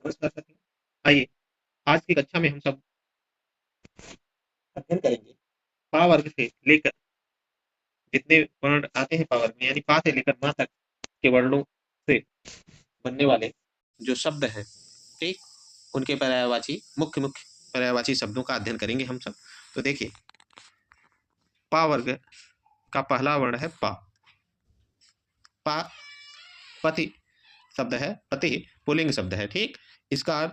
नमस्कार साथियों, आइए आज की कक्षा में हम सब अध्ययन करेंगे पा वर्ग से लेकर जितने वर्ण आते हैं पा वर्ग में, यानी पा से लेकर माँ तक के वर्णों से बनने वाले जो शब्द हैं, ठीक, उनके पर्यायवाची मुख्य मुख्य पर्यायवाची शब्दों का अध्ययन करेंगे हम सब। तो देखिए, पा वर्ग का पहला वर्ण है पा। पा पति शब्द है, पति पुल्लिंग शब्द है, ठीक। इसका अर्थ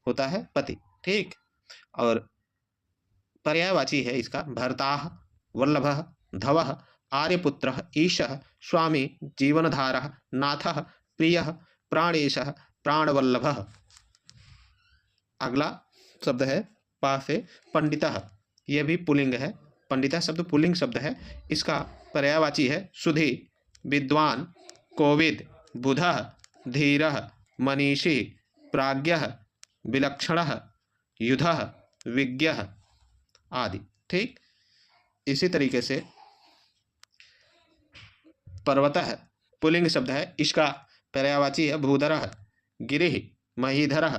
होता है पति, ठीक। और पर्यायवाची है इसका भर्ता, वल्लभ, धव, आर्यपुत्र, ईश, स्वामी, जीवनधार, नाथ, प्रिय, प्राणेश, प्राणवल्लभ। अगला शब्द है पा से पंडित। यह भी पुल्लिंग है। पंडित शब्द पुल्लिंग शब्द है। इसका पर्यायवाची है सुधी, विद्वान, कोविद, बुध, धीर, मनीषी, प्राज्ञ, विलक्षण, युध, विज्ञ आदि, ठीक। इसी तरीके से पर्वत पुल्लिंग शब्द है। इसका पर्यायवाची है भूधर, गिरि, महीधर,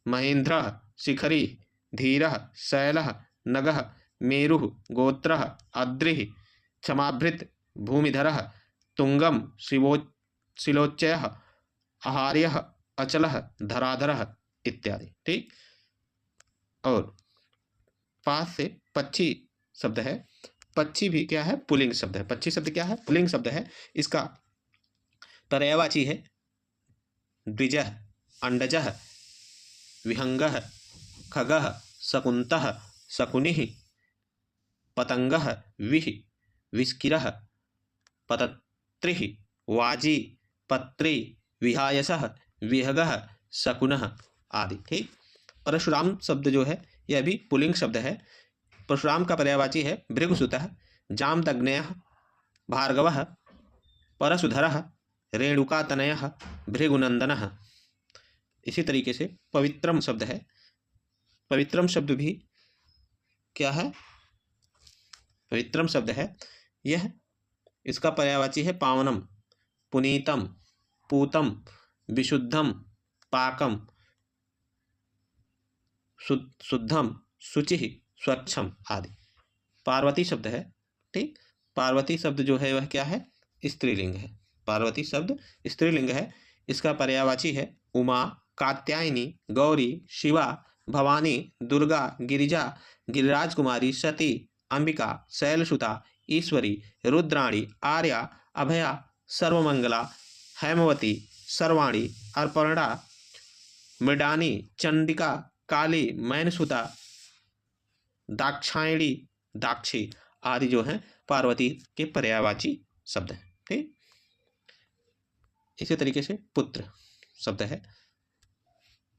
महेंद्र, शिखरी, धीर, शैल, नग, मेरु, गोत्र, अद्रि, क्षमाभृत, भूमिधर, तुंगम, शिलोच्चय, आहार्य, अचल, धराधर इत्यादि, ठीक। और पास से पक्षी शब्द है। पक्षी भी क्या है? पुल्लिंग शब्द है। पक्षी शब्द क्या है? पुल्लिंग शब्द है। इसका पर्यायवाची है द्विज, अंडज, विहंग, खग, शकुंत, शकुनि, पतंग, विह, विस्किर, पतत्रि, वाजी, पत्री, विहायस, विहग, शकुन आदि, ठीक। परशुराम शब्द जो है यह भी पुल्लिंग शब्द है। परशुराम का पर्यायवाची है भृगुसुत, जामदग्नय, भार्गव, परशुधर, रेणुकातनय, भृगुनंदन। इसी तरीके से पवित्रम शब्द है। पवित्रम शब्द भी क्या है? पवित्रम शब्द है यह, इसका पर्यायवाची है पावनम, पुनीतम, पूतम, विशुद्धम, पाकम, शुद्धम, शुचि, स्वच्छम आदि। पार्वती शब्द है, ठीक। पार्वती शब्द जो है वह क्या है? स्त्रीलिंग है। पार्वती शब्द स्त्रीलिंग है। इसका पर्यायवाची है उमा, कात्यायनी, गौरी, शिवा, भवानी, दुर्गा, गिरिजा, गिरिराज कुमारी, सती, अंबिका, शैलसुता, ईश्वरी, रुद्राणी, आर्या, अभया, सर्वमंगला, हेमवती, सर्वाणी, अर्पणा, मृडानी, चंडिका, काली, मैनसुता, दाक्षायणी, दाक्षी आदि जो है पार्वती के पर्यायवाची शब्द है, ठीक। इसी तरीके से पुत्र शब्द है।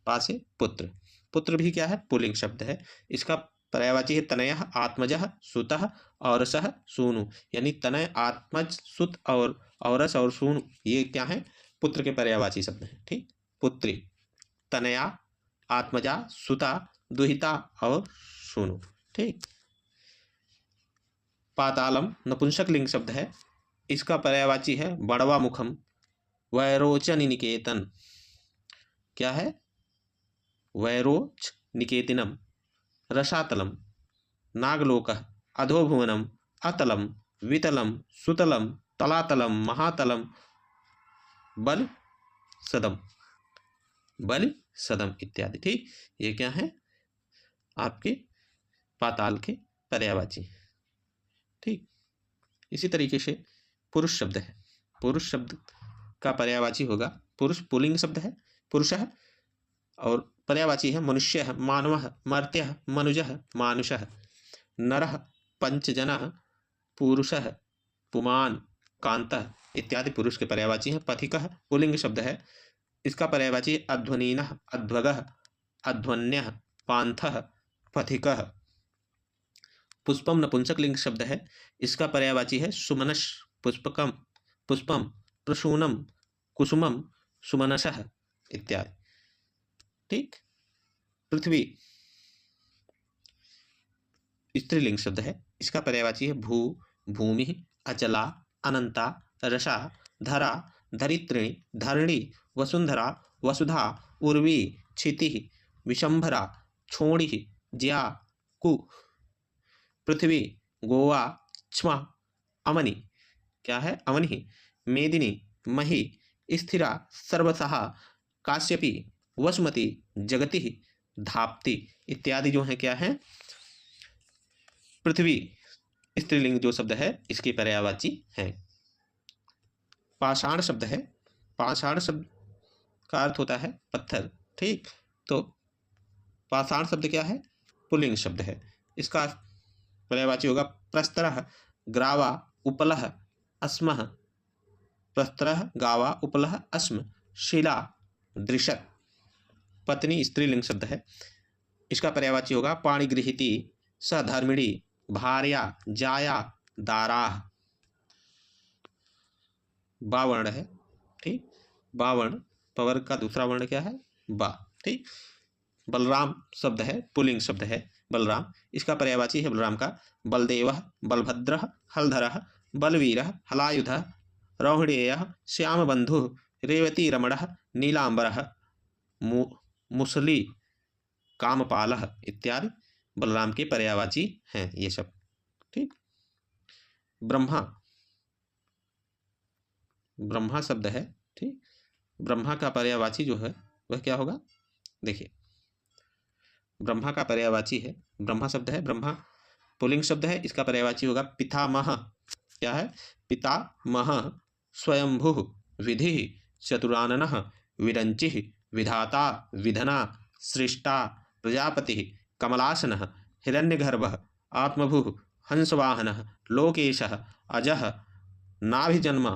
पा से पुत्र। पुत्र भी क्या है? पुल्लिंग शब्द है। इसका पर्यायवाची है तनय, आत्मज, सुत, औरसः, सूनु। यानी तनय, आत्मज, सुत और औरस और सूनु, ये क्या है? पुत्र के पर्यायवाची शब्द हैं, ठीक। पुत्री, तनया, आत्मजा, सुता, दुहिता और सूनु, ठीक। पातालम नपुंसक लिंग शब्द है। इसका पर्यायवाची है बड़वा मुखम, वैरोचन निकेतन। क्या है? वैरोच निकेतनम, रसातलम, नागलोक, अधोभुवनम, अतलम, वितलम, सुतलम, तलातलम, महातलम, बल सदम, बल सदम इत्यादि, ठीक। ये क्या है? आपके पाताल के पर्यायवाची, ठीक। इसी तरीके से पुरुष शब्द है। पुरुष शब्द का पर्यायवाची होगा, पुरुष पुल्लिंग शब्द है, पुरुष है। और पर्यायवाची है मनुष्य, मानव, मर्त्य, मनुज, मानुष, नर, पंचजन, पुरुष, पुमान, कांत इत्यादि पुरुष के पर्यायवाची हैं। पथिक पुल्लिंग शब्द है। इसका पर्यायवाची अध्वनीन, अध्वग, अध्वन्य, पांथ, पथिक। पुष्पम नपुंसक लिंग शब्द है। इसका पर्यायवाची है सुमनस, पुष्पकम, पुष्पम, प्रसूनम, कुसुमम, सुमनस इत्यादि, ठीक। पृथ्वी स्त्रीलिंग शब्द है। इसका पर्यायवाची है भू, भूमि, अचला, अनंता, रसा, धरा, धरित्रिणी, धरणी, वसुंधरा, वसुधा, उर्वी, क्षिति, विशंभरा, छोड़ी, ज्या, कु, पृथ्वी, गोवा, क्ष्मा, अमनि, क्या है अमनि, मेदिनी, मही, स्थिरा, सर्वसहा, काश्यपी, वसुमती, जगति, धाप्ति इत्यादि जो है क्या है पृथ्वी स्त्रीलिंग जो शब्द है इसके पर्यायवाची है। पाषाण शब्द है, पाषाण शब्द का अर्थ होता है पत्थर, ठीक। तो पाषाण शब्द क्या है, पुल्लिंग शब्द है। इसका पर्यायवाची होगा प्रस्तरः, ग्रावा, उपलः, अस्मः, प्रस्तरः, गावा, उपलः, अस्म, शिला, दृशत। पत्नी स्त्रीलिंग शब्द है, इसका पर्यायवाची होगा पाणिगृहीति, सधर्मिणी, भार्या, जाया, दाराह। बावर्ण है, ठीक। बावर्ण पवर का दूसरा वर्ण क्या है, बा, ठीक। बलराम शब्द है, पुल्लिंग शब्द है बलराम, इसका पर्यायवाची है बलराम का बलदेवः, बलभद्रः, हलधरः, बलवीरः, हलायुधः, रौहिणेयः, श्यामबन्धुः, रेवतीरमणः, नीलांबरः, मुसली, कामपालः इत्यादि बलराम के पर्यायवाची हैं ये सब, ठीक। ब्रह्मा, ब्रह्मा शब्द है, ठीक। ब्रह्मा का पर्यायवाची जो है वह क्या होगा, देखिए ब्रह्मा का पर्यायवाची है, ब्रह्मा शब्द है, ब्रह्मा पुल्लिंग शब्द है, इसका पर्यायवाची होगा पितामह, क्या है पितामह, स्वयंभुः, विधि, चतुराननः, विरंचिः, विधाता, विधना, सृष्टा, प्रजापति, कमलासनः, हिरण्यगर्भः, आत्मभुः, हंसवाहनः, लोकेशः, अजः, नाभिजन्म,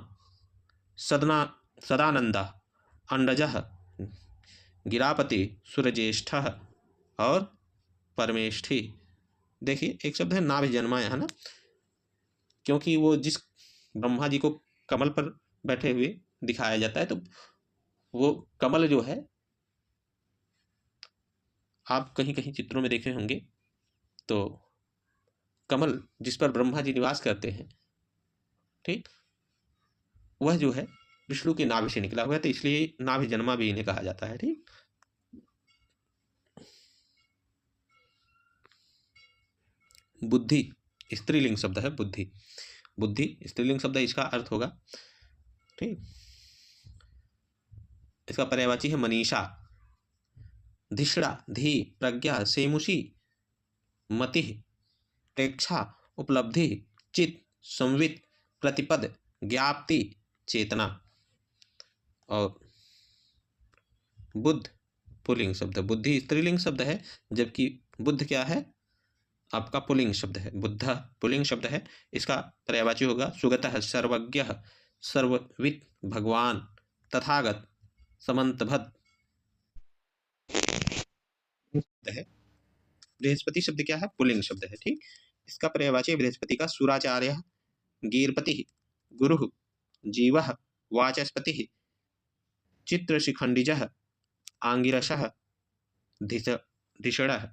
सदानंदः, अंडजः, गिरापति, सूर्यज्येष्ठः और परमेष्ठी। देखिए एक शब्द है नाभिजन्मा है ना, क्योंकि वो जिस ब्रह्मा जी को कमल पर बैठे हुए दिखाया जाता है तो वो कमल जो है आप कहीं कहीं चित्रों में देखे होंगे, तो कमल जिस पर ब्रह्मा जी निवास करते हैं, ठीक, वह जो है विष्णु के नाभि से निकला हुआ है, तो इसलिए नाभि जन्मा भी इन्हें कहा जाता है, ठीक। बुद्धि स्त्रीलिंग शब्द है, बुद्धि, बुद्धि स्त्रीलिंग शब्द है, इसका अर्थ होगा, ठीक। इसका पर्यायवाची है मनीषा, धिषड़ा, धी, प्रज्ञा, सेमुषी, मति, प्रेक्षा, उपलब्धि, चित, संवित, प्रतिपद, ज्ञाप्ति, चेतना। और बुद्ध पुल्लिंग शब्द, बुद्धि स्त्रीलिंग शब्द है, जबकि बुद्ध क्या है आपका पुल्लिंग शब्द है, बुद्ध पुल्लिंग शब्द है, इसका पर्यायवाची होगा सुगतः, सर्वज्ञः, सर्ववित्, भगवान, तथागत, समन्तभद है। बृहस्पति शब्द क्या है, पुल्लिंग शब्द है, ठीक। इसका पर्यायवाची बृहस्पति का सुराचार्य, गीर्पति, गुरुः, जीवः, वाचस्पति, चित्रशिखंडिजः, आंगिरसः, धिषणः,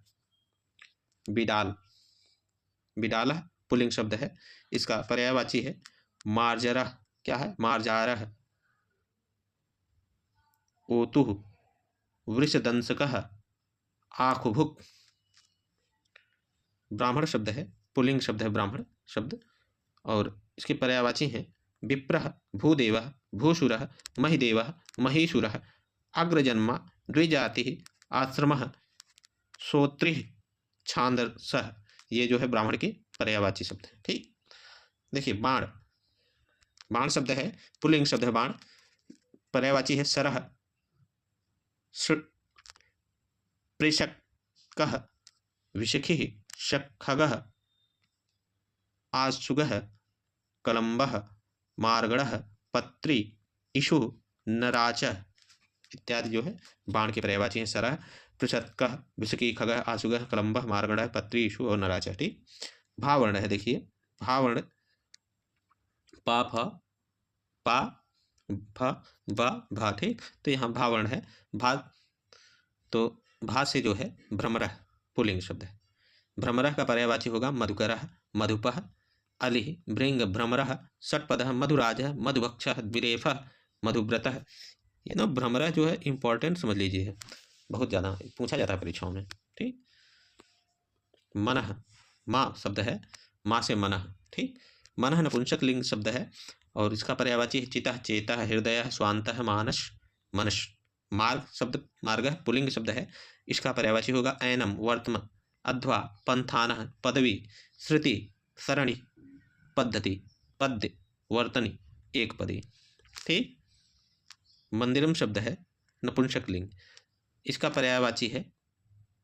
बिडाल, बिडालः पुल्लिंग शब्द है, इसका पर्यायवाची है मार्जरः, क्या है मार्जारः, ओतुः, वृषदंशकः, आखुभुक्। ब्राह्मण शब्द है, पुल्लिंग शब्द है ब्राह्मण शब्द, और इसके पर्यायवाची हैं विप्रः, भूदेवः, भूसुरः, महिदेवः, महीसुरः, अग्रजन्मा, द्विजातिः, आश्रमः, श्रोत्रिः, छांदसः। ये जो है ब्राह्मण के पर्यायवाची शब्द है, ठीक। देखिए बाण, बाण शब्द है, पुल्लिंग शब्द है बाण, पर्यायवाची है सरः, प्रेषकः, विशखिः, शखगः, आशुगः, कलम्बः, मार्गणः, पत्री, इषु, नराचः इत्यादि जो है बाण के पर्यायवाची हैं सरः, पृषत्कः, विशखी, खगः, आशुगः, कलम्बः, मार्गणः, पत्री, इषु और नराचः, ठीक। भावर्ण है, देखिए भावर्ण पा फ पा फ ब भा, ठीक। तो यहाँ भावर्ण है, भा, तो भा से जो है भ्रमरः पुल्लिंग शब्द है, भ्रमरः का पर्यायवाची होगा मधुकरः, मधुपः, अलिः, भृंग, भ्रमरः, षट्पदः, मधुराजः, मधुभक्षः, द्विरेफः, मधुव्रतः ये ना भ्रमरा जो है इंपॉर्टेंट समझ लीजिए, बहुत ज़्यादा पूछा जाता है परीक्षाओं में। ठीक, मनः, माँ शब्द है, माँ से मनः। ठीक, मनः नपुंसक लिंग शब्द है और इसका पर्यायवाची है चितः, चेतः, हृदय, स्वांतः, मानस, मनस। मार्ग शब्द, मार्ग पुल्लिंग शब्द है, इसका पर्यायवाची होगा ऐनम, वर्तम, अध्वा, पंथानः, पदवी, श्रुति, सरणी, पद्धति, पद्य, वर्तनी, एक पदी। ठीक, मंदिरम शब्द है नपुंसक लिंग, इसका पर्यायवाची है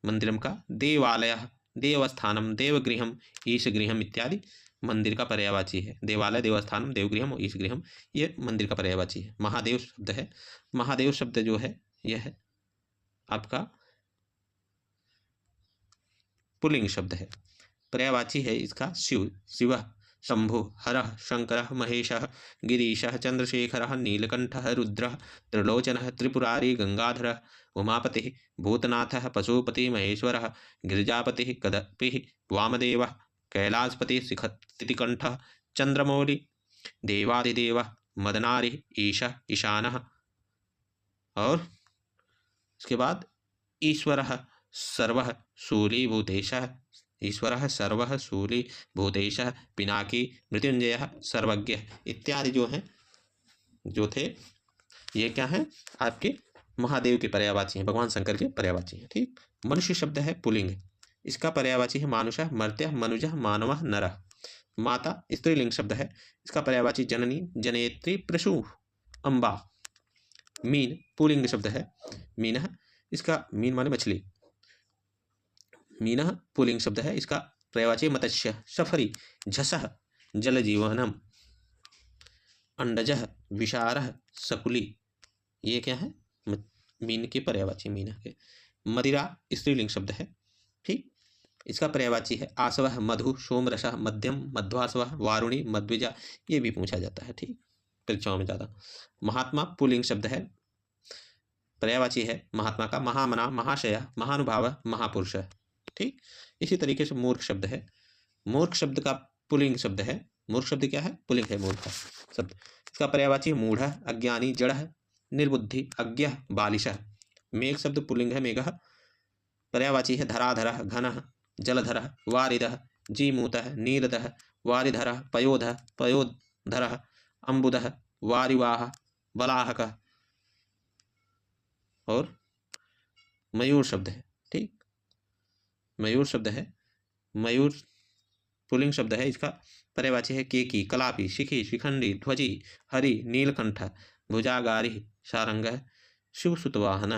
मंदिरम का देवालय, देवस्थानम, देवगृहम, ईशगृहम इत्यादि मंदिर का पर्यायवाची है। देवालय, देवस्थानम, देवगृहम और ईशगृहम ये मंदिर का पर्यायवाची है। महादेव शब्द है, महादेव शब्द जो है यह है आपका पुल्लिंग शब्द है, पर्यायवाची है इसका शिव, शिव, शंभु, हर, शंकर, महेश, गिरीश, चंद्रशेखर, नीलकंठ, रुद्र, त्रिलोचन, त्रिपुरारी, गंगाधर, उमापति, भूतनाथ, पशुपति, महेश्वर, गिरिजापति, कदपि, वामदेव, कैलासपति, स्थितिकंठ, चंद्रमौली, देवादिदेव, मदनारि, ईश, ईशान, और इसके बाद ईश्वर सर्व शूलीभूतेश, ईश्वर सर्व शूलीभूतेश, पिनाकी, मृत्युंजय, सर्वज्ञ इत्यादि जो हैं, जो थे ये क्या है आपके महादेव के पर्यायवाची हैं, भगवान शंकर के पर्यायवाची हैं। ठीक, मनुष्य शब्द है पुल्लिंग, इसका पर्यायवाची है मानुषः, मर्त्य, मनुजः, मानवः, नरः। माता स्त्रीलिंग शब्द है, इसका पर्यायवाची जननी, जनेत्री, प्रसू, अम्बा। मीन पुल्लिंग शब्द है, मीनः, इसका मीन माने मछली, मीनः पुल्लिंग शब्द है, इसका पर्यायवाची मत्स्य, सफरी, झसः, जलजीवनम, अंडजः, विषारः, सकुली, ये क्या है मीन के पर्यायवाची, मीन के। मदिरा स्त्रीलिंग शब्द है। ठीक, इसका पर्यायवाची है आसवः, मधु, सोमरसः, मध्यम, मध्वासवः, वारुणी, मध्विजा, ये भी पूछा जाता है। ठीक, परीक्षाओं में ज़्यादा। महात्मा पुल्लिंग शब्द है, पर्यायवाची है महात्मा का महामना, महाशय, महानुभाव, महापुरुष। ठीक, इसी तरीके से मूर्ख शब्द है, मूर्ख शब्द का पुल्लिंग शब्द है, मूर्ख शब्द क्या है पुल्लिंग है मूर्ख शब्द, इसका पर्यायवाची मूढ़, अज्ञानी, जड़, निर्बुद्धि, अज्ञ, बालिश। मेघ शब्द पुल्लिंग है, मेघ, पर्यायवाची है धराधर, घन, जलधर, वारिद, जीमूत, नीरद, वारिधर, पयोध, पयोधर, अम्बुद, वारिवाह, बलाहक और मयूर शब्द है। ठीक, मयूर शब्द है, मयूर पुल्लिंग शब्द है, इसका पर्यायवाची है केकी, कलापी, शिखी, शिखंडी, ध्वजी, हरि, नीलकंठ, भुजागारी, सारंग, शिवसुतवाहन।